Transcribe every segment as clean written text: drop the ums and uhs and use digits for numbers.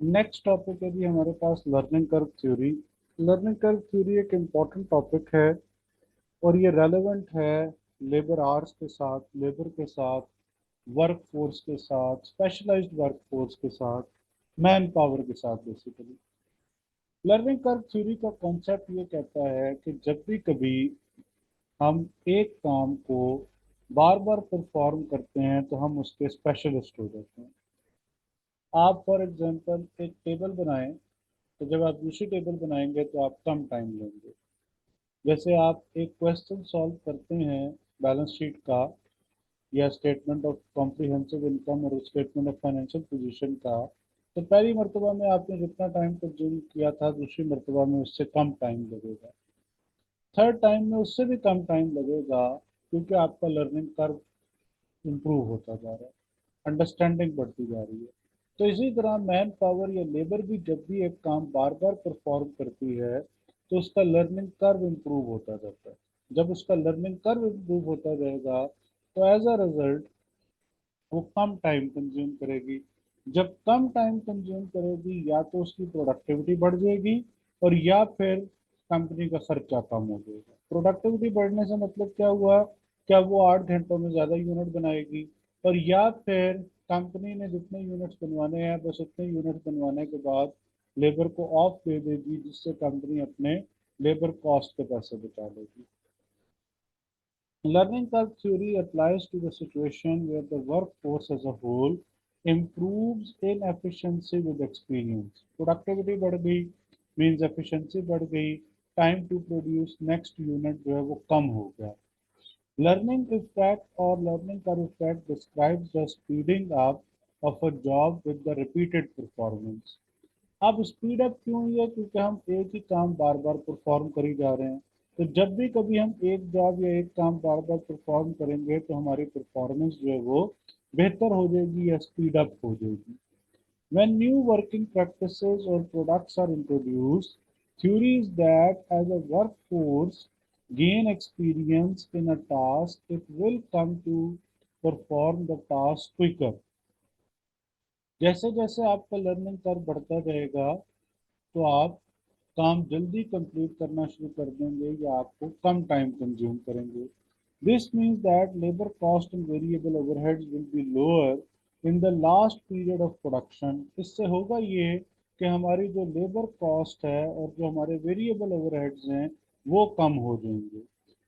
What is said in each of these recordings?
Next topic है जी हमारे पास learning curve theory. Learning curve theory एक इम्पॉर्टेंट टॉपिक है और ये रेलेवेंट है लेबर आवर्स के साथ, लेबर के साथ, वर्क फोर्स के साथ, स्पेशलाइज्ड वर्क फोर्स के साथ, मैन पावर के साथ। बेसिकली लर्निंग कर्व थ्योरी का कॉन्सेप्ट ये कहता है कि जब भी कभी हम एक काम को बार बार परफॉर्म करते हैं तो हम उसके स्पेशलिस्ट हो जाते हैं। आप फॉर एग्जांपल एक टेबल बनाएं, तो जब आप दूसरी टेबल बनाएंगे तो आप कम टाइम लेंगे। जैसे आप एक क्वेश्चन सॉल्व करते हैं बैलेंस शीट का, या स्टेटमेंट ऑफ कॉम्प्रिहेंसिव इनकम और स्टेटमेंट ऑफ फाइनेंशियल पोजीशन का, तो पहली मर्तबा में आपने जितना टाइम कंज्यूम किया था दूसरी मर्तबा में उससे कम टाइम लगेगा, थर्ड टाइम में उससे भी कम टाइम लगेगा, क्योंकि आपका लर्निंग कर्व इम्प्रूव होता जा रहा है, अंडरस्टैंडिंग बढ़ती जा रही है। तो इसी तरह मैन पावर या लेबर भी जब भी एक काम बार बार परफॉर्म करती है तो उसका लर्निंग कर्व इम्प्रूव होता जाता है। जब उसका लर्निंग कर्व इम्प्रूव होता जाएगा तो एज अ रिजल्ट वो कम टाइम कंज्यूम करेगी। जब कम टाइम कंज्यूम करेगी या तो उसकी प्रोडक्टिविटी बढ़ जाएगी, और या फिर कंपनी का खर्चा कम हो जाएगा। प्रोडक्टिविटी बढ़ने से मतलब क्या हुआ? क्या वो 8 घंटों में ज़्यादा यूनिट बनाएगी, और या फिर कंपनी ने जितने यूनिट्स बनवाने हैं बस उतने यूनिट बनवाने के बाद लेबर को ऑफ दे देगी, जिससे कंपनी अपने लेबर कॉस्ट के पैसे बचा लेगी। Learning curve theory applies to the situation where the workforce as a whole improves in efficiency with experience. Productivity बढ़ गई means efficiency बढ़ गई, time to produce next unit जो है वो कम हो गया। Learning effect or learning curve effect describes the speeding up of a job with the repeated performance। अब स्पीड अप क्यों हुई है? क्योंकि हम एक ही काम बार बार परफॉर्म करी जा रहे हैं। तो जब भी कभी हम एक जॉब या एक काम बार बार परफॉर्म करेंगे तो हमारी परफॉर्मेंस जो है वो बेहतर हो जाएगी या स्पीड अप हो जाएगी। When new working practices or products are introduced, theories that as a workforce gain experience in a task, it will come to perform the task quicker। जैसे जैसे आपका लर्निंग कर्व बढ़ता जाएगा तो आप काम जल्दी कंप्लीट करना शुरू कर देंगे या आपको कम टाइम कंज्यूम करेंगे। This means that labour cost and variable overheads will be lower in the last period of production. इससे होगा ये कि हमारी जो लेबर कॉस्ट है और जो हमारे वेरिएबल ओवरहेड्स हैं वो कम हो जाएंगे।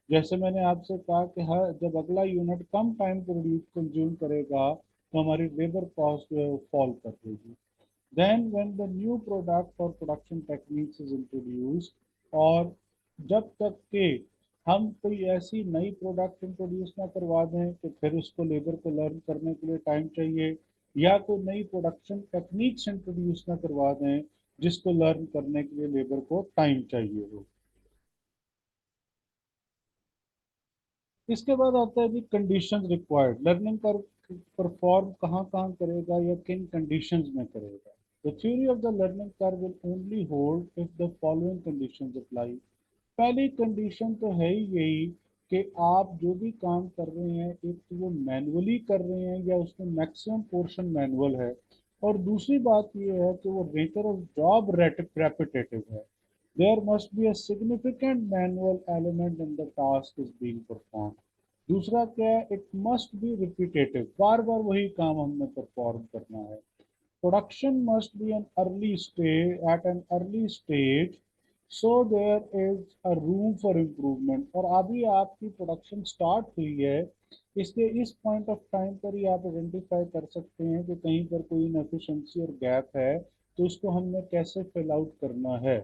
जैसे मैंने आपसे कहा कि हर जब अगला यूनिट कम टाइम प्रोड्यूस कंज्यूम करेगा तो हमारी लेबर कॉस्ट जो है वो फॉल कर देगी। Then when the new product or production techniques is introduced, और जब तक के हम कोई ऐसी नई प्रोडक्ट इंट्रोड्यूस ना करवा दें तो फिर उसको लेबर को लर्न करने के लिए टाइम चाहिए, या कोई नई प्रोडक्शन टेक्निक्स इंट्रोड्यूस ना करवा दें जिसको लर्न करने के लिए लेबर को टाइम चाहिए हो। इसके बाद आता है जी कंडीशंस रिक्वायर्ड। लर्निंग कर परफॉर्म कहाँ कहाँ करेगा या किन कंडीशंस में करेगा। The theory of the learning curve will only hold if the following conditions apply. पहली कंडीशन तो है ही यही कि आप जो भी काम कर रहे हैं एक तो वो मैनुअली कर रहे हैं या उसमें मैक्सिमम पोर्शन मैनुअल है, और दूसरी बात ये है कि वो नेचर ऑफ जॉब रेपिटेटिव है। There must be a significant manual element in the task is being performed। दूसरा क्या है? इट मस्ट बी रिपीटेटिव, बार बार वही काम हमने परफॉर्म करना है। Production must be an early stage at an early stage, so there is a room for improvement. और अभी आपकी प्रोडक्शन स्टार्ट हुई है, इसलिए इस पॉइंट ऑफ टाइम पर ही आप आइडेंटिफाई कर सकते हैं कि कहीं पर कोई इनएफिशिएंसी और गैप है, तो उसको हमने कैसे फिल आउट करना है।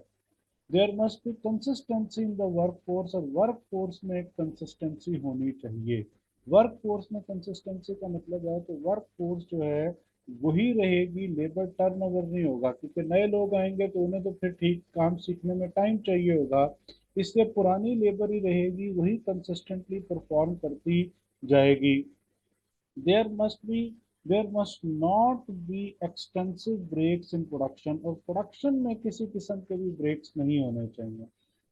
There must be consistency in the work force, और वर्क फोर्स में एक कंसिस्टेंसी होनी चाहिए। वर्क फोर्स में कंसिस्टेंसी का मतलब है कि वर्क फोर्स जो है वही रहेगी, लेबर टर्नओवर नहीं होगा, क्योंकि नए लोग आएंगे तो उन्हें तो फिर ठीक काम सीखने में टाइम चाहिए होगा। इसलिए पुरानी लेबर ही रहेगी, वही कंसिस्टेंटली परफॉर्म करती जाएगी। there must be there must not be extensive breaks in production, और प्रोडक्शन में किसी किस्म के भी ब्रेक्स नहीं होने चाहिए।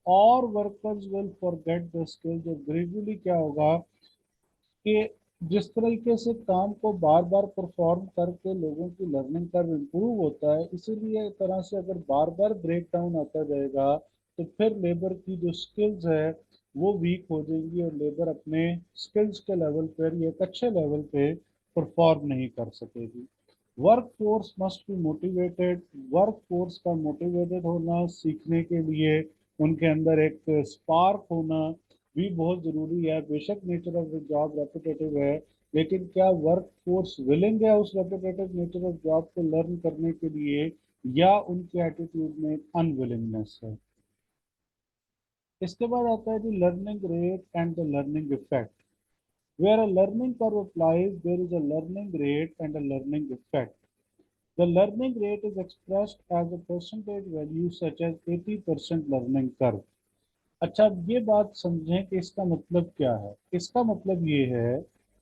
और workers will forget the skills, और ग्रेजुअली क्या होगा कि जिस तरीके से काम को बार बार परफॉर्म करके लोगों की लर्निंग कर्व इम्प्रूव होता है, इसीलिए एक तरह से अगर बार बार ब्रेक डाउन आता जाएगा तो फिर लेबर की जो स्किल्स है वो वीक हो जाएंगी और लेबर अपने स्किल्स के लेवल पर या एक अच्छे लेवल पे परफॉर्म नहीं कर सकेगी। Work force must be motivated. Work force का मोटिवेटेड होना, सीखने के लिए उनके अंदर एक स्पार्क होना भी बहुत जरूरी है। बेशक nature of the job repetitive है, लेकिन क्या वर्क फोर्स विलिंग है उस रेपिटेटिव नेचर ऑफ जॉब को लर्न करने के लिए, या उनके एटीट्यूड में अनविलिंगनेस है। इसके बाद आता है जी learning rate and the learning effect. Where a learning curve applies there is a learning rate and a learning effect. The learning rate is expressed as a percentage value such as 80% learning curve। अच्छा, अब ये बात समझें कि इसका मतलब क्या है। इसका मतलब ये है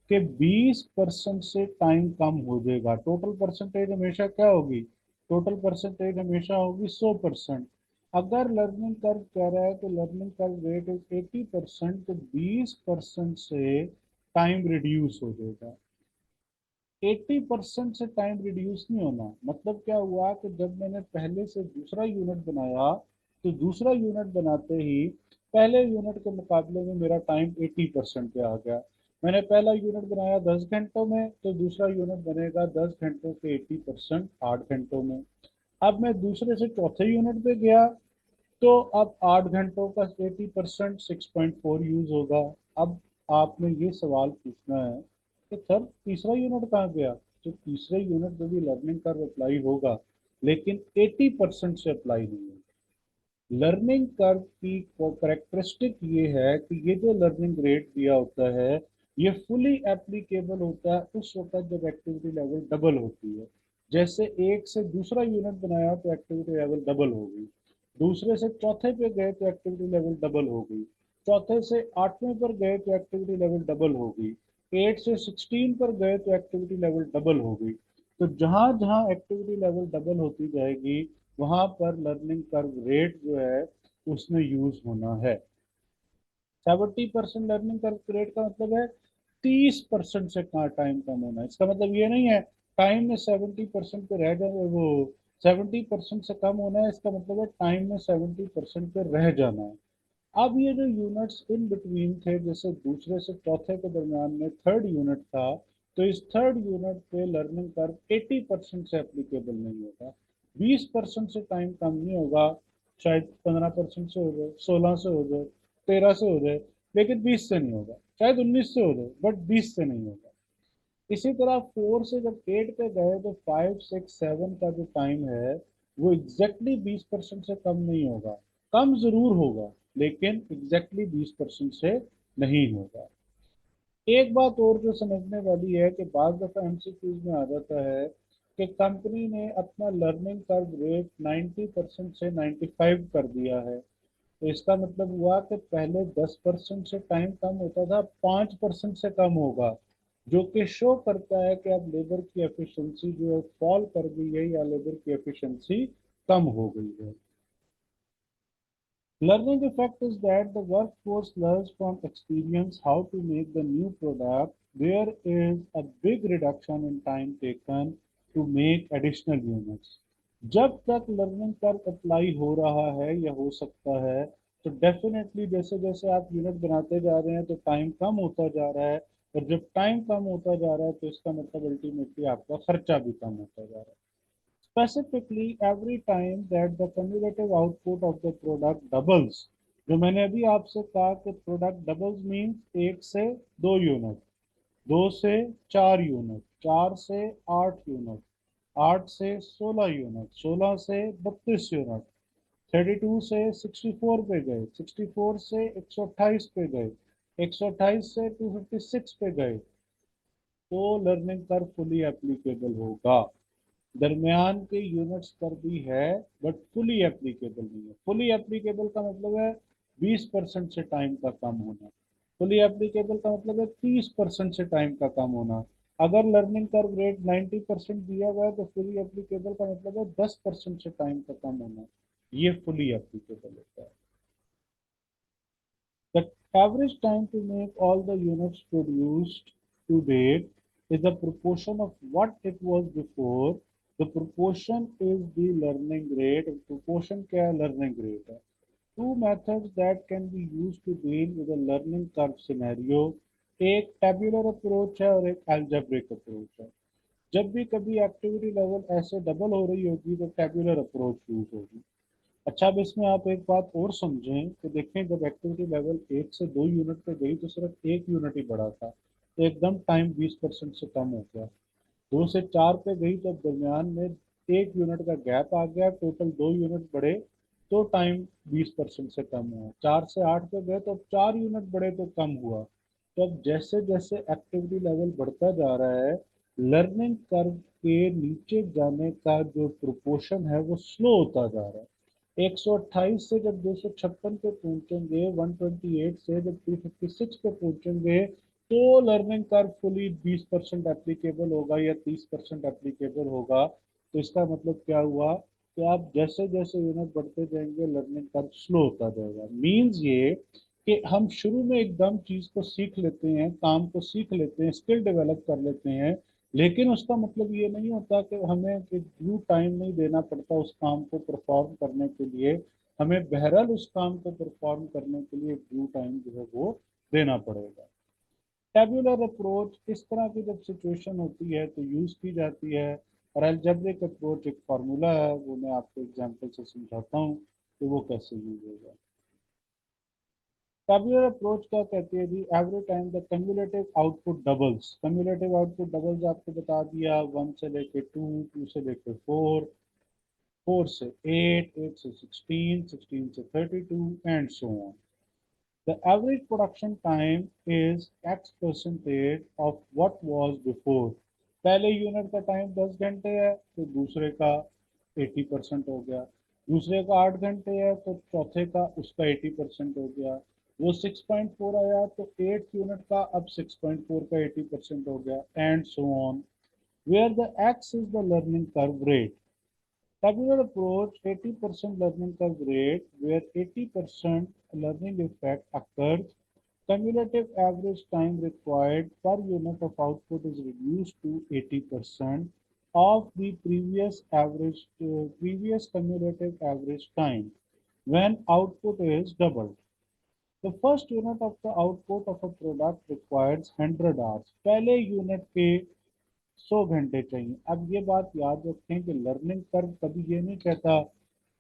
कि 20% से टाइम कम हो जाएगा। टोटल परसेंटेज हमेशा क्या होगी? टोटल परसेंटेज हमेशा होगी 100%। अगर लर्निंग कर्व कह रहा है कि लर्निंग कर्व रेट इज 80%, तो 20% से टाइम रिड्यूस हो जाएगा। 80% से टाइम रिड्यूस नहीं होना। मतलब क्या हुआ कि जब मैंने पहले से दूसरा यूनिट बनाया, तो दूसरा यूनिट बनाते ही पहले यूनिट के मुकाबले में मेरा टाइम 80% पे आ गया। मैंने पहला यूनिट बनाया 10 घंटों में, तो दूसरा यूनिट बनेगा 10 घंटों के 80%, 8 घंटों में। अब मैं दूसरे से चौथे यूनिट पे गया, तो अब 8 घंटों का 80%, 6.4 यूज होगा। अब आपने ये सवाल पूछना है कि सर तीसरा यूनिट कहाँ गया? तो तीसरे यूनिट पे भी लर्निंग कर्व अप्लाई होगा, लेकिन 80% से अप्लाई नहीं होगा। लर्निंग कर्व की करेक्टरिस्टिक ये है कि ये जो लर्निंग रेट दिया होता है, ये फुली एप्लीकेबल होता है उस वक्त जब एक्टिविटी लेवल डबल होती है। जैसे एक से दूसरा यूनिट बनाया तो एक्टिविटी लेवल डबल हो गई, दूसरे से चौथे पे गए तो एक्टिविटी लेवल डबल हो गई, चौथे से 8वें पर गए तो एक्टिविटी लेवल डबल हो गई, 8 से 16 पर गए तो एक्टिविटी लेवल डबल हो गई। तो जहां जहां एक्टिविटी लेवल डबल होती जाएगी, वहां पर लर्निंग कर्व रेट जो है उसमें यूज होना है। 70% लर्निंग कर्व रेट का मतलब है 30% से कहाँ टाइम कम होना है। इसका मतलब ये नहीं है टाइम में 70% पे रह जाए, वो 70% से कम होना है। इसका मतलब है टाइम में 70% पे रह जाना है। अब ये जो यूनिट्स इन बिटवीन थे, जैसे दूसरे से चौथे के दरमियान में थर्ड यूनिट था, तो इस थर्ड यूनिट पे लर्निंग कर्व 80% से एप्लीकेबल नहीं होगा। 20% से टाइम कम नहीं होगा। शायद 15% से हो जाए, 16 से हो जाए, 13 से हो जाए, लेकिन 20 से नहीं होगा। शायद 19 से हो जाए, बट 20 से नहीं होगा। इसी तरह 4 से जब 8 पे गए तो 5, 6, 7 का जो टाइम है वो एग्जैक्टली 20% से कम नहीं होगा। कम जरूर होगा, लेकिन एग्जैक्टली 20% से नहीं होगा। एक बात और जो समझने वाली है कि बाज दफा एमसीक्यूज में आ जाता है कि कंपनी ने अपना लर्निंग कर्व रेट 90% से 95 कर दिया है। तो इसका मतलब हुआ कि पहले 10% से टाइम कम होता था, 5% से कम होगा, जो कि शो करता है कि अब लेबर की एफिशिएंसी जो है फॉल कर गई है, या लेबर की एफिशिएंसी कम हो गई है। Learning effect is that the workforce learns from experience how to make the new product. There is a big reduction in time taken to make additional units. जब तक लर्निंग कर्व अप्लाई हो रहा है या हो सकता है, तो डेफिनेटली जैसे जैसे आप यूनिट बनाते जा रहे हैं तो टाइम कम होता जा रहा है। और जब टाइम कम होता जा रहा है तो इसका मतलब अल्टीमेटली आपका खर्चा भी कम होता जा रहा है। Specifically, every time that the cumulative output of the product doubles, जो मैंने अभी आपसे कहा कि प्रोडक्ट डबल्स मीन्स 1 से 2 यूनिट, 2 से 4 यूनिट, 4 से 8 यूनिट, 8 से 16 यूनिट, 16 से 32 यूनिट, 32 से 64 पे गए, 64 से 128 पे गए, 128 से 256 पे गए, तो लर्निंग कर्व फुली एप्लीकेबल होगा। दरमियान के यूनिट्स पर भी है, बट फुली एप्लीकेबल नहीं है। फुली एप्लीकेबल का मतलब है 20% से टाइम का कम होना। फुली एप्लीकेबल का मतलब है 30% से टाइम का कम होना। अगर लर्निंग कर्व रेट 90% दिया हुआ है तो फुली एप्लीकेबल का मतलब है 10% से टाइम का कम होना। ये फुली एप्लीकेबल होता है। The average time to make all the units produced to date is the proportion of what it was before. The proportion is the learning rate. Proportion क्या है? Learning rate है. Two methods that can be used to deal with a learning curve scenario. एक tabular approach है और एक algebraic approach है. जब भी कभी एक्टिविटी लेवल ऐसे डबल हो रही होगी तो टेबुलर अप्रोच यूज होगी. अच्छा, अब इसमें आप एक बात और समझें कि देखें, जब एक्टिविटी लेवल 1 से 2 यूनिट पे गई तो सिर्फ 1 यूनिट ही बढ़ा था, तो एकदम टाइम 20% से कम हो गया. 2 से 4 पे गई तो दरमियान में 1 यूनिट का गैप आ गया, टोटल 2 यूनिट बढ़े तो टाइम 20% से कम हुआ. 4 से 8 पे गए तो अब 4 यूनिट बढ़े तो कम हुआ. तो अब जैसे जैसे एक्टिविटी लेवल बढ़ता जा रहा है, लर्निंग कर्व के नीचे जाने का जो प्रोपोर्शन है वो स्लो होता जा रहा है. 128 से जब 256 पे पहुंचेंगे, 128 से जब 256 पे पहुंचेंगे, तो लर्निंग कर्व फुली 20% एप्लीकेबल होगा या 30% एप्लीकेबल होगा. तो इसका मतलब क्या हुआ कि आप जैसे जैसे यूनिट बढ़ते जाएंगे लर्निंग कर्व स्लो होता जाएगा. मीन्स ये कि हम शुरू में एकदम चीज को सीख लेते हैं, काम को सीख लेते हैं, स्किल डेवलप कर लेते हैं, लेकिन उसका मतलब ये नहीं होता कि हमें ड्यू टाइम नहीं देना पड़ता उस काम को परफॉर्म करने के लिए. हमें बहरहाल उस काम को परफॉर्म करने के लिए ड्यू टाइम जो है वो देना पड़ेगा. टेबुलर अप्रोच इस तरह की जब सिचुएशन होती है तो यूज की जाती है, और अलजेब्रिक अप्रोच एक फार्मूला है, वो मैं आपको एग्जांपल से समझाता हूँ कि वो कैसे यूज होगा. टेबुलर अप्रोच क्या कहती है जी? Every time the cumulative output doubles. Cumulative output doubles आपको बता दिया, 1 से लेके 2, 2 से लेके 4, 4 से 8, 8 से 16, 16 से 32 and so on. The average production time is X percentage of what was before. पहले यूनिट का टाइम 10 घंटे है तो दूसरे का 80% हो गया. दूसरे का 8 घंटे है तो चौथे का उसका 80% हो गया. वो 6.4 आया तो 8 यूनिट का अब 6.4 का 80% हो गया, and so on. Where the X is the learning curve rate. Tabular approach, 80% learning curve rate, where 80% learning effect occurs. Cumulative average time required per unit of output is reduced to 80% of the previous cumulative average time when output is doubled. The first unit of the output of a product requires 100 hours. पहले unit के 100 घंटे चाहिए. अब ये बात याद रखें कि लर्निंग कर्व कभी ये नहीं कहता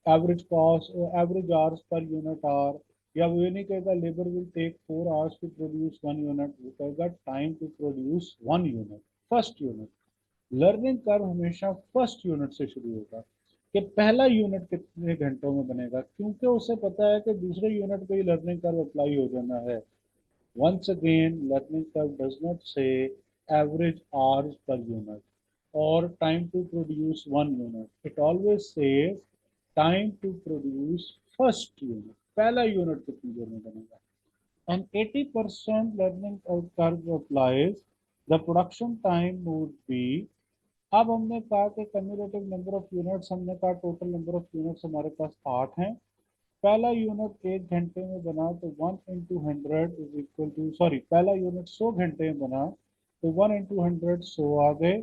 average cost, average hours per unit hour, या वो ये नहीं कहेगा labour will take 4 hours to produce 1 unit. वो कहेगा time to produce 1 unit, first unit. Learning curve हमेशा फर्स्ट यूनिट से शुरू होगा कि पहला यूनिट कितने घंटों में बनेगा, क्योंकि उसे पता है कि दूसरे यूनिट पे ही लर्निंग कर्व अप्लाई हो जाना है. Once again, learning curve does not say average hours per unit or time to produce 1 unit. It always says time to produce first unit. पहला यूनिट कितनी देर में बनेगा. And 80% learning curve applies. The production time would be. अब हमने कहा कि cumulative number of units, हमने कहा टोटल नंबर ऑफ यूनिट्स हमारे पास 8 हैं. पहला यूनिट 1 घंटे में बना तो 1 into 100 is equal to, sorry, पहला यूनिट 100 घंटे में बना तो 1 into 100 100 आ गए.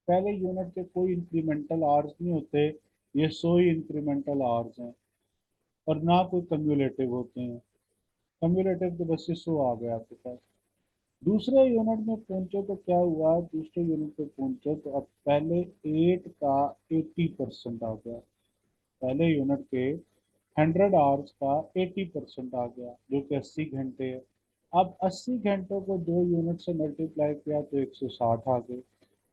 पहले यूनिट के कोई इंक्रीमेंटल आवर्स नहीं होते, ये 100 ही इंक्रीमेंटल आवर्स हैं, और ना कोई कम्युलेटिव होते हैं. कम्युलेटिव तो बस ये 100 आ गया आपके पास. दूसरे यूनिट में पहुंचे तो क्या हुआ, दूसरे यूनिट पे पहुंचे तो अब पहले 8 का 80% आ गया. पहले यूनिट के 100 आवर्स का 80% आ गया, जो कि 80 घंटे है. अब 80 घंटों को 2 यूनिट से मल्टीप्लाई किया तो 160 आ गए.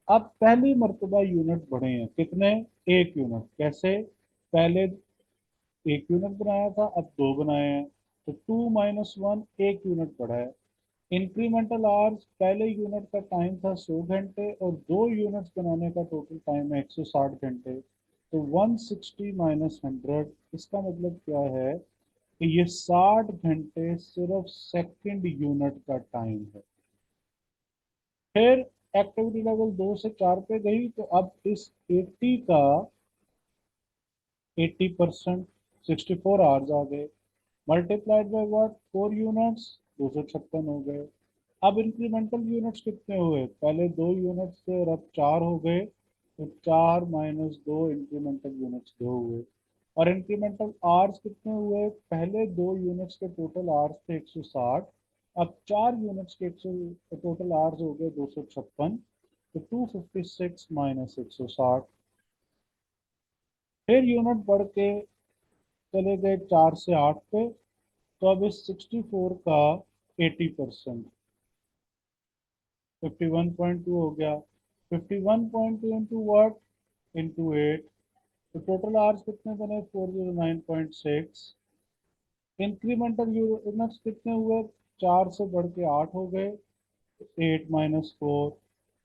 अब पहली मर्तबा यूनिट बढ़े हैं कितने? 1 यूनिट. कैसे? पहले 1 यूनिट बनाया था, अब 2 बनाए हैं, तो 2 - 1 1 यूनिट बढ़ा है. इंक्रीमेंटल आवर्स, पहले यूनिट का टाइम था 100 घंटे और 2 यूनिट्स बनाने का टोटल टाइम है 160 घंटे. तो 160 - 100, इसका मतलब क्या है कि ये 60 घंटे सिर्फ सेकंड यूनिट का टाइम है. फिर एक्टिविटी लेवल 2 से 4 पे गई तो अब इस 80 का 80%, 64 आवर्स आ गए. Multiplied by what? 4 यूनिट्स, 256 हो गए. अब इंक्रीमेंटल यूनिट्स कितने हुए, पहले 2 यूनिट्स थे और अब 4 हो गए, तो 4 - 2 इंक्रीमेंटल यूनिट्स 2 हुए। और इंक्रीमेंटल आर्स कितने हुए, पहले 2 यूनिट्स के टोटल आर्स थे 160, अब 4 यूनिट्स के 100 टोटल आर्स हो गए 256, तो 256 - 160। फिर यूनिट बढ़ के चले गए 4 से 8 पे, तो अब इस 64 का 80%, 51.2 हो गया। 51.2 इंटू वाट, इंटू 8, तो टोटल आवर्स कितने बने, 409.6। इंक्रीमेंटल यूनिट्स कितने हुए, 4 से बढ़ के 8 हो गए, 8 - 4।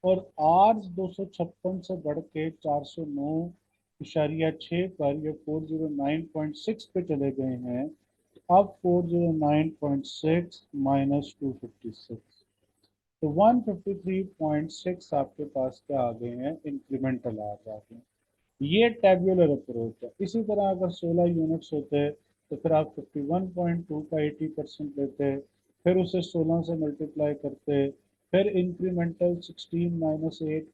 और आवर्स 256 से बढ़ के 409.6 पर ये 409.6 पे चले गए हैं। अब 409.6 - 256, तो 153.6 आपके पास क्या आ गए हैं, इंक्रीमेंटल आ गए हैं। ये टेबुलर अप्रोच है। इसी तरह अगर 16 यूनिट्स होते तो फिर आप 51.2 का 80% लेते, फिर उसे 16 से मल्टीप्लाई करते, फिर इंक्रीमेंटल 16 -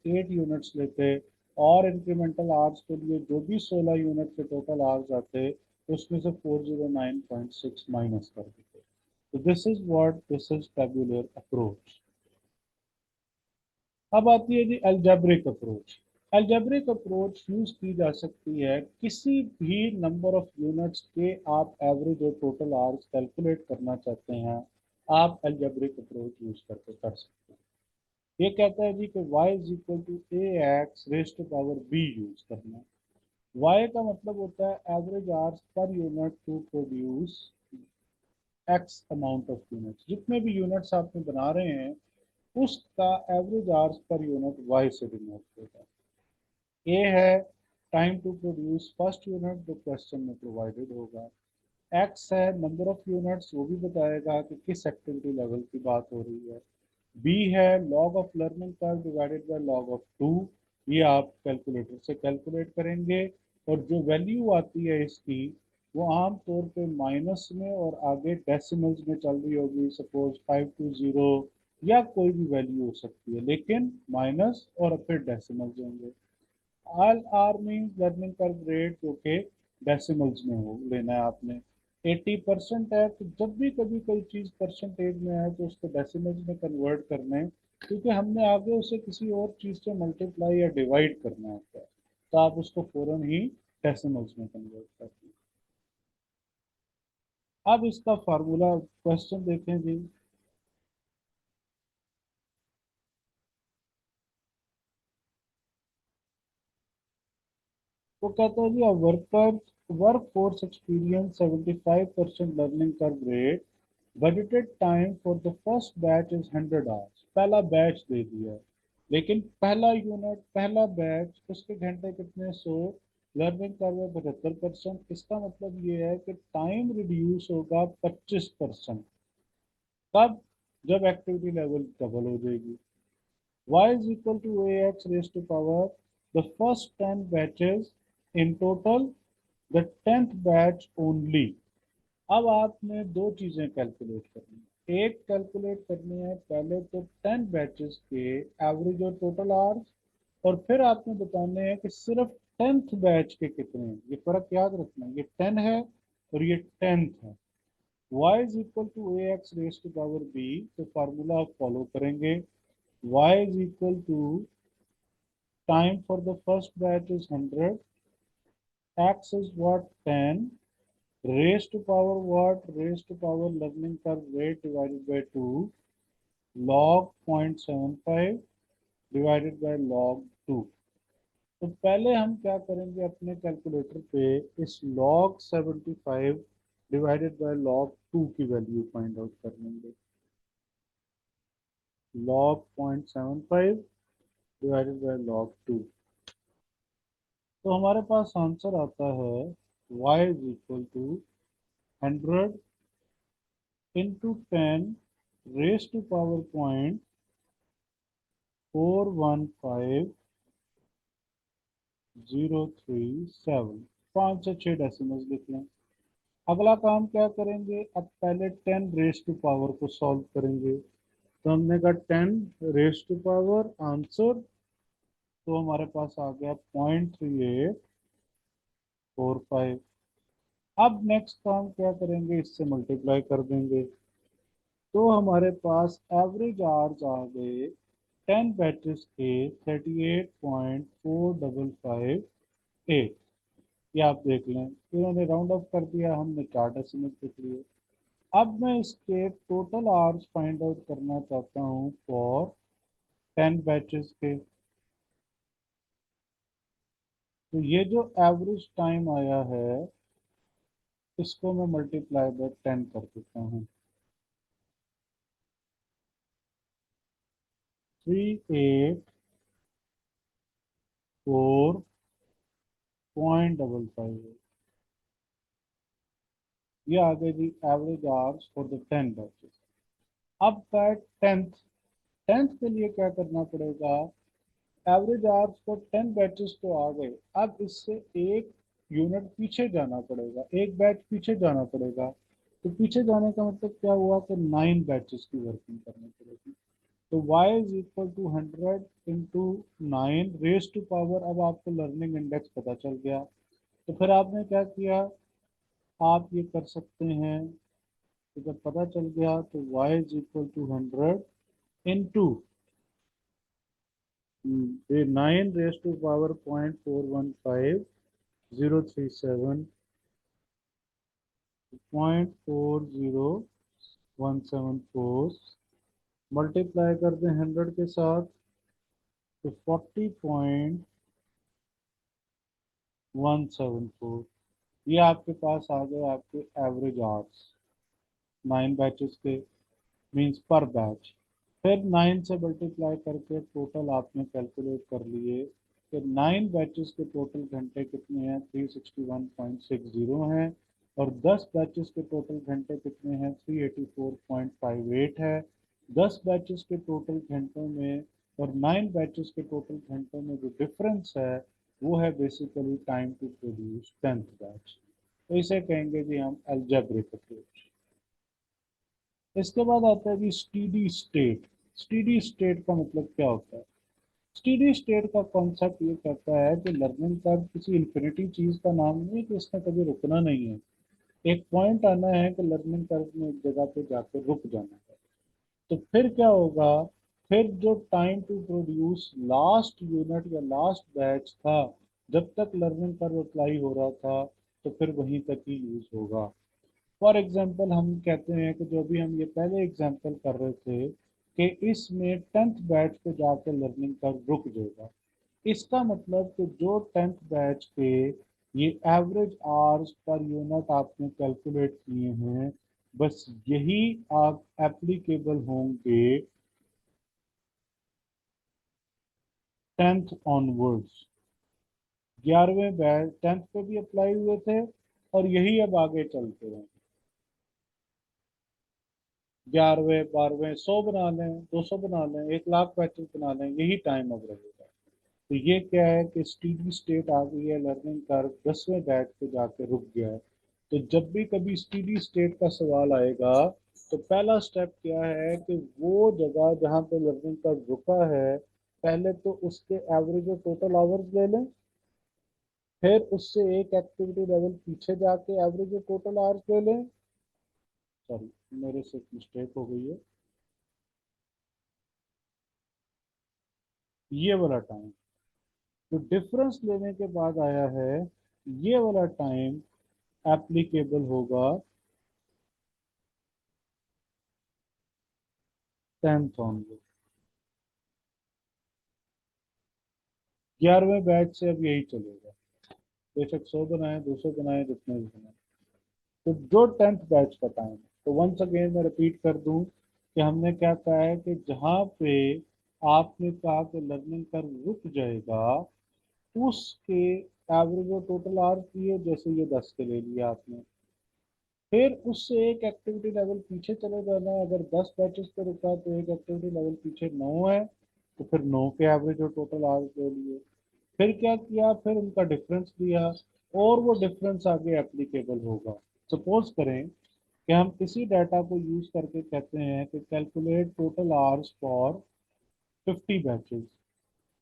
8 यूनिट्स लेते, और इंक्रीमेंटल आवर्स के लिए जो भी 16 यूनिट के टोटल आवर्स आते उसमें से 409.6 माइनस कर देते। तो दिस इज टेबुलर अप्रोच। अब आती है जी algebraic approach. Algebraic approach use की जा सकती है किसी भी नंबर ऑफ यूनिट्स के आप एवरेज और टोटल आवर्स कैलकुलेट करना चाहते हैं, आप अलजेब्रिक अप्रोच यूज करके कर सकते हैं। ये कहता है जी कि y is equal to A X raise to power b use करना। y का मतलब होता है average hours per unit to produce x amount of units, जितने भी यूनिट्स आपने बना रहे हैं उसका average hours per unit y से डिनोट होगा। ए है time to produce first unit जो क्वेश्चन में प्रोवाइडेड होगा। एक्स है नंबर ऑफ यूनिट्स, वो भी बताएगा कि किस एक्टिविटी लेवल की बात हो रही है। बी है log of learning curve divided by log of 2, ये आप कैलकुलेटर से कैलकुलेट करेंगे। और जो वैल्यू आती है इसकी वो आम तौर पे माइनस में और आगे डेसिमल्स में चल रही होगी, सपोज 520 या कोई भी वैल्यू हो सकती है, लेकिन माइनस और फिर डेसिमल्स होंगे। L R means learning curve rate जो कि डेसिमल्स में हो लेना है आपने। 80% है तो जब भी कभी कोई चीज़ परसेंटेज में है तो उसको डेसिमल्स में कन्वर्ट करना है, क्योंकि हमने आगे उसे किसी और चीज़ से मल्टीप्लाई या डिवाइड करना होता है, तो आप उसको फौरन ही डेसिमल्स में कन्वर्ट करते हैं। अब इसका फार्मूला क्वेश्चन देखें जी। वो कहते हैं जी work force experience 75% learning curve rate, budgeted time for the first batch is 100 hours. पहला बैच दे दिया है, लेकिन पहला यूनिट पहला बैच उसके घंटे कितने, 100, लर्निंग कर्व है 75%, इसका मतलब ये है कि टाइम रिड्यूस होगा 25%। तब जब एक्टिविटी लेवल डबल हो जाएगी। y is equal to ax raised to power the first 10 batches in total, the 10th batch only। अब आपने दो चीजें कैलकुलेट करनी है। एक कैलकुलेट करनी है पहले तो 10 बैचेस के एवरेज और टोटल आवर्स, और फिर आपने बताने हैं कि सिर्फ 10th बैच के कितने हैं। ये फर्क याद रखना, ये 10 है और ये 10th है। y is equal to ax raised to power b, तो फार्मूला आप फॉलो करेंगे। y is equal to time for the first batch is 100, x is what, 10, raised to power what, raised to power learning curve rate divided by 2, log 0.75 divided by log 2। तो पहले हम क्या करेंगे, अपने calculator पे इस log 75 divided by log 2 की value find out कर लेंगे। log 0.75 डिवाइडेड बाय log 2, तो हमारे पास आंसर आता है y is equal to 100 into 10 raise to power point 415037। 5 से 6 डेसिमल्स लिख लें। अगला काम क्या करेंगे, अब पहले 10 रेस टू पावर को सॉल्व करेंगे। तो हमने कहा 10 रेज टू पावर आंसर, तो हमारे पास आ गया 0.3845। अब नेक्स्ट काम क्या करेंगे, इससे मल्टीप्लाई कर देंगे, तो हमारे पास एवरेज आवर्स आ गए 10 बैचेस के 38.4558। ये आप देख लें, इन्होंने राउंड ऑफ कर दिया, हमने 4 डेसिमल लिख लिए। अब मैं इसके टोटल आवर्स फाइंड आउट करना चाहता हूँ फॉर 10 बैचेस के। तो ये जो एवरेज टाइम आया है, इसको मैं मल्टीप्लाई बाय 10 कर देता हूँ। 384.55। ये आ गई थी average hours for the 10 batches. अब का टेंथ, टेंथ के लिए क्या करना पड़ेगा, एवरेज आवर्स फॉर 10 बैचेस तो आ गए, अब इससे एक यूनिट पीछे जाना पड़ेगा, एक बैच पीछे जाना पड़ेगा। तो पीछे जाने का मतलब क्या हुआ कि 9 बैचेस की वर्किंग करनी पड़ेगी। तो y is equal to 100 into 9 raise to power, अब आपको लर्निंग इंडेक्स पता चल गया। तो फिर आपने क्या किया, आप ये कर सकते हैं कि जब पता चल गया तो y is equal to 100 into 9 raise to power 0.415037 0.40174 multiply कर दें 100 के साथ, तो 40.174। ये आपके पास आ गए आपके एवरेज आवर्स 9 बैचेस के, मींस पर बैच। फिर 9 से मल्टीप्लाई करके टोटल आपने कैलकुलेट कर लिए कि 9 बैचेस के टोटल घंटे कितने हैं, 361.60 हैं। और 10 बैचेस के टोटल घंटे कितने हैं, 384.58 है। 10 बैचेस के टोटल घंटों में और 9 बैचेस के टोटल घंटों में जो डिफरेंस है, वो है basically time to produce 10th batch. तो इसे कहेंगे जी हम अलजेब्रिक अप्रोच। इसके बाद आता है जी स्टीडी स्टेट। स्टीडी स्टेट का मतलब क्या होता है, स्टीडी स्टेट का कॉन्सेप्ट ये कहता है कि लर्निंग कर्व किसी इन्फिनिटी चीज का नाम नहीं है कि इसने कभी रुकना नहीं है। एक पॉइंट आना है कि लर्निंग कर्व में एक जगह पे जाकर रुक जाना है। तो फिर क्या होगा, फिर जो time to produce last unit या लास्ट बैच था, जब तक लर्निंग कर्व अप्लाई हो रहा था, तो फिर वहीं तक ही यूज होगा। फॉर एग्जाम्पल हम कहते हैं कि जो भी हम ये पहले एग्जाम्पल कर रहे थे कि इसमें 10th बैच पे जाकर लर्निंग कर्व रुक जाएगा। इसका मतलब कि जो 10th बैच के ये एवरेज आवर्स पर यूनिट आपने कैलकुलेट किए हैं, बस यही आप एप्लीकेबल होंगे 10th ऑनवर्ड्स। 11वें बैच 10th पे भी अप्लाई हुए थे, और यही अब आगे चलते रहेंगे। 11वें 12वें 100 बना लें, 200 बना लें, 1 लाख बैचेस बना लें, यही टाइम अब रहेगा। तो ये क्या है कि स्टीडी स्टेट आ गई है, लर्निंग कर्व 10वें बैच पे जाके रुक गया है। तो जब भी कभी स्टीडी स्टेट का सवाल आएगा, तो पहला स्टेप क्या है कि वो जगह जहाँ पे लर्निंग कर्व रुका है, पहले तो उसके एवरेज और टोटल आवर्स ले लें, फिर उससे एक एक्टिविटी लेवल पीछे जाके एवरेज और टोटल आवर्स ले लें। सॉरी, मेरे से मिस्टेक हो गई है, ये वाला टाइम जो डिफरेंस लेने के बाद आया है, ये वाला टाइम एप्लीकेबल होगा 10th ऑनवर्ड। 11वें बैच से अब यही चलेगा, बेशक 100 बनाए, 200 बनाए, जितने भी बनाए। तो जो 10th बैच का टाइम है, तो वंस अगेन मैं रिपीट कर दूं कि हमने क्या कहा है कि जहां पे आपने कहा कि लर्निंग कर्व रुक जाएगा, उसके एवरेज और टोटल आवर्स दिए, जैसे ये 10 के ले लिया आपने, फिर उससे एक एक्टिविटी लेवल पीछे चले जाना है। अगर 10 बैचेस पे रुका तो एक एक्टिविटी लेवल पीछे 9 है, तो फिर 9 के एवरेज और टोटल आवर्स ले लिए। फिर क्या किया, फिर उनका डिफरेंस लिया, और वो डिफरेंस आगे एप्लीकेबल होगा। सपोज करें कि हम इसी डाटा को यूज करके कहते हैं कि calculate total hours for 50 batches.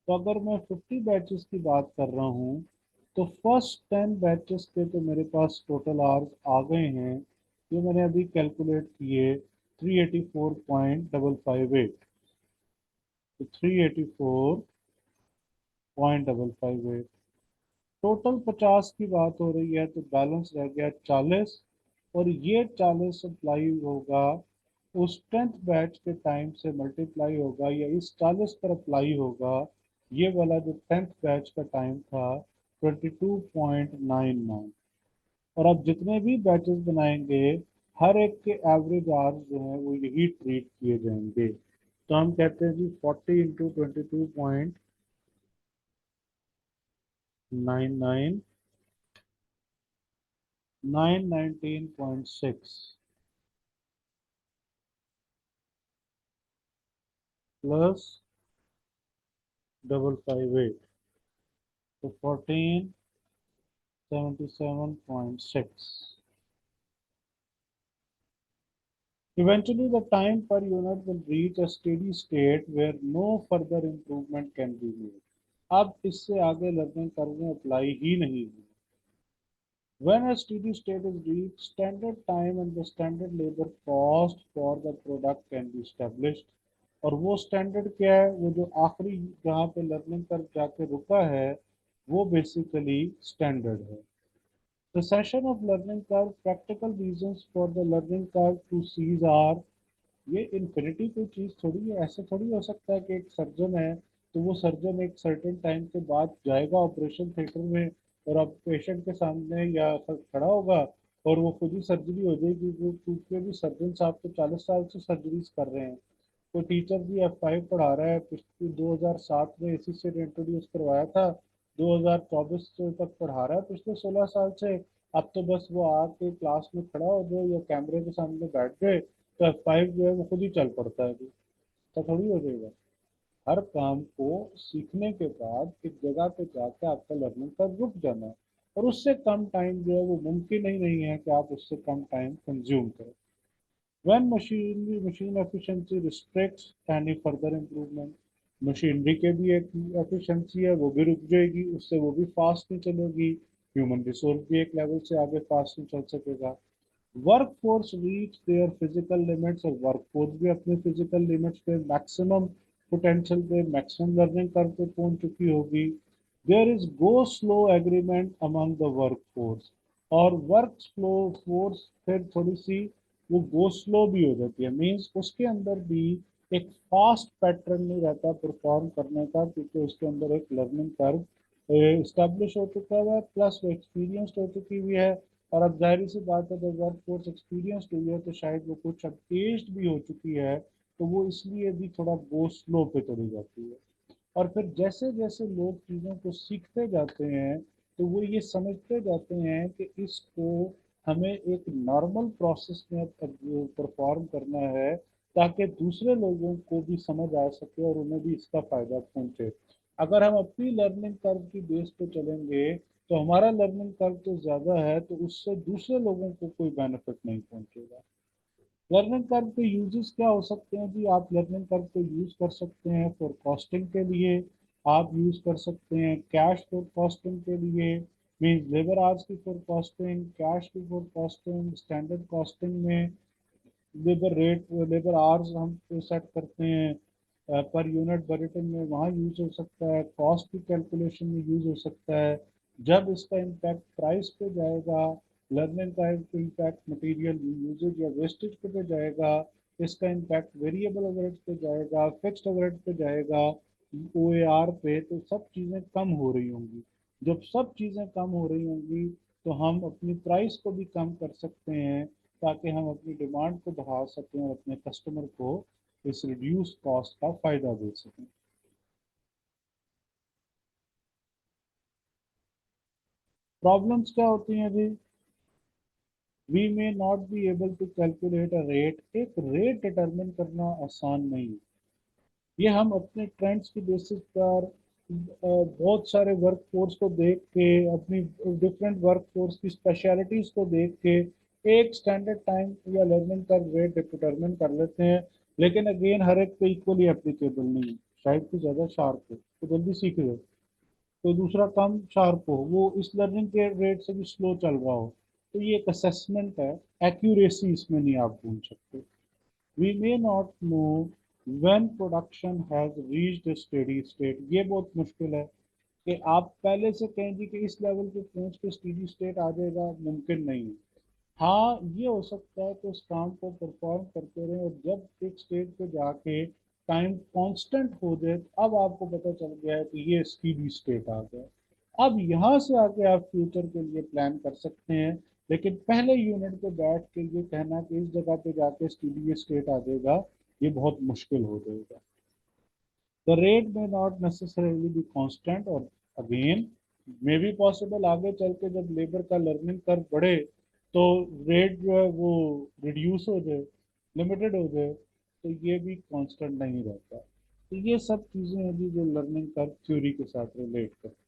तो अगर मैं 50 बैचेस की बात कर रहा हूँ तो फर्स्ट 10 बैचेस के तो मेरे पास टोटल आवर्स आ गए हैं, ये मैंने अभी कैलकुलेट किए 384.558। तो 384.558 टोटल 50 की बात हो रही है, तो बैलेंस रह गया 40। और ये 40 अप्लाई होगा उस 10th बैच के टाइम से मल्टीप्लाई होगा या इस 40 पर अप्लाई होगा ये वाला जो 10th बैच का टाइम था 22.99। और अब जितने भी बैचेस बनाएंगे हर एक के एवरेज आवर्स जो है वो यही ट्रीट किए जाएंगे। तो हम कहते हैं जी 40 × 22.99 919.6 प्लस 558 तो 1477.6। Eventually, the time per unit will reach a steady state where no further improvement can be made. अब इससे आगे लर्निंग कर्व में अप्लाई ही नहीं हुई। When a steady state is reached, standard time and the standard labor cost for the product can be established। और वो standard क्या है, वो जो आखिरी जहाँ पे लर्निंग कर्व जाके रुका है वो बेसिकली स्टैंडर्ड है। Recession of learning curve, practical reasons for the learning curve to cease are। ये इन्फिनिटी कोई चीज थोड़ी है, ऐसे थोड़ी हो सकता है कि एक सर्जन है तो वो सर्जन एक सर्टेन टाइम के बाद जाएगा ऑपरेशन थिएटर में और अब पेशेंट के सामने या खड़ा होगा और वो खुद ही सर्जरी हो जाएगी। वो क्योंकि भी सर्जन साहब तो 40 साल से सर्जरीज कर रहे हैं। तो टीचर भी F5 पढ़ा रहा है, पिछले 2007 में इसी से इंट्रोड्यूस करवाया था, 2024 तक पढ़ा रहा है पिछले 16 साल से। अब तो बस वो आके क्लास में खड़ा हो जाए या कैमरे के सामने बैठ गए तो F5 जो है वो खुद ही चल पड़ता है। अभी तो थोड़ी हो जाएगा। हर काम को सीखने के बाद एक जगह पे जाके आपका लर्निंग का रुक जाना है और उससे कम टाइम जो है वो मुमकिन ही नहीं है कि आप उससे कम टाइम कंज्यूम करें। When machine efficiency restricts any further improvement, machinery के भी एक एफिशिएंसी है वो भी रुक जाएगी, उससे वो भी फास्ट नहीं चलेगी। ह्यूमन रिसोर्स भी एक लेवल से आगे फास्ट नहीं चल सकेगा। Work force reach their physical limits, और वर्क फोर्स भी अपने फिजिकल लिमिट्स पे मैक्सिमम पोटेंशियल पे मैक्सिमम लर्निंग कर पे पहुंच चुकी होगी। There is go slow agreement among the work force, और वर्क स्लो फोर्स फिर थोड़ी सी वो गो स्लो भी हो जाती है, मीन्स उसके अंदर भी एक फास्ट पैटर्न नहीं रहता परफॉर्म करने का, क्योंकि उसके अंदर एक लर्निंग कर्व इस्टेब्लिश हो चुका है प्लस वो एक्सपीरियंस्ड हो चुकी हुई है। और अब जाहिर सी बात है जब वर्क फोर्स एक्सपीरियंस्ड हुई है तो शायद वो कुछ अब एज्ड भी हो चुकी है, तो वो इसलिए भी थोड़ा गो स्लो पे चली जाती है। और फिर जैसे जैसे लोग चीज़ों को सीखते जाते हैं तो वो ये समझते जाते हैं कि इसको हमें एक नॉर्मल प्रोसेस में परफॉर्म करना है ताकि दूसरे लोगों को भी समझ आ सके और उन्हें भी इसका फायदा पहुंचे। अगर हम अपनी लर्निंग कर्व की बेस पे चलेंगे तो हमारा लर्निंग कर्व तो ज़्यादा है तो उससे दूसरे लोगों को कोई बेनिफिट नहीं पहुंचेगा। लर्निंग कर्व के यूजेस क्या हो सकते हैं जी, आप लर्निंग कर्व को यूज कर सकते हैं फॉर कॉस्टिंग के लिए, आप यूज कर सकते हैं कैश फॉर कॉस्टिंग के लिए, मीन्स लेबर आवर्स की फॉर कॉस्टिंग, कैश की फॉर कॉस्टिंग, स्टैंडर्ड कॉस्टिंग में लेबर रेट लेबर आवर्स हम सेट करते हैं पर यूनिट बजटिंग में वहाँ यूज हो सकता है, कॉस्ट की कैलकुलेशन में यूज हो सकता है। जब इसका इम्पैक्ट प्राइस पे जाएगा, लर्निंग का इम्पैक्ट मटेरियल यूजेज या वेस्टेज पे जाएगा, इसका इम्पैक्ट वेरिएबल ओवरहेड पे जाएगा, फिक्स्ड ओवरहेड पे जाएगा, OAR पे, तो सब चीज़ें कम हो रही होंगी। जब सब चीज़ें कम हो रही होंगी तो हम अपनी प्राइस को भी कम कर सकते हैं ताकि हम अपनी डिमांड को बढ़ा सकें और अपने कस्टमर को इस रिड्यूस कॉस्ट का फायदा दे सकें। प्रॉब्लम्स क्या होती हैं जी, we may not be able to calculate a rate. एक रेट डिटरमिन करना आसान नहीं है। ये हम अपने ट्रेंड्स की बेसिस पर बहुत सारे वर्क फोर्स को देख के, अपनी डिफरेंट वर्क फोर्स की स्पेशलिटीज को देख के एक स्टैंडर्ड टाइम या लर्निंग कर्व रेट डिटरमिन कर लेते हैं, लेकिन अगेन हर एक पे इक्वली एप्लीकेबल नहीं है। शायद कोई ज़्यादा शार्प हो तो जल्दी सीख ले, कोई दूसरा कम शार्प हो वो इस लर्निंग के रेट से भी स्लो चल रहा हो। तो ये एक असेसमेंट है, एक्यूरेसी इसमें नहीं आप ढूंढ सकते। We may not know when production has reached steady state, ये बहुत मुश्किल है कि आप पहले से कहें जी कि इस लेवल पे पहुंच के स्टेडी स्टेट आ जाएगा, मुमकिन नहीं है। हाँ ये हो सकता है कि उस काम को परफॉर्म करते रहे और जब एक स्टेज पे जाके टाइम कांस्टेंट हो जाए तो अब आपको पता चल गया है कि ये स्टीडी स्टेट आ गया। अब यहाँ से आके आप फ्यूचर के लिए प्लान कर सकते हैं, लेकिन पहले यूनिट पे बैठ के ये कहना कि इस जगह पे जाके स्टीडी स्टेट आ जाएगा, ये बहुत मुश्किल हो जाएगा। द रेट में नॉट नेसेसरीली बी कांस्टेंट, और अगेन मे बी पॉसिबल आगे चल के जब लेबर का लर्निंग कर्व बढ़े तो रेट जो है वो रिड्यूस हो जाए, लिमिटेड हो जाए, तो ये भी कांस्टेंट नहीं रहता। तो ये सब चीज़ें हैं जी जो लर्निंग कर्व थ्योरी के साथ रिलेट करती हैं।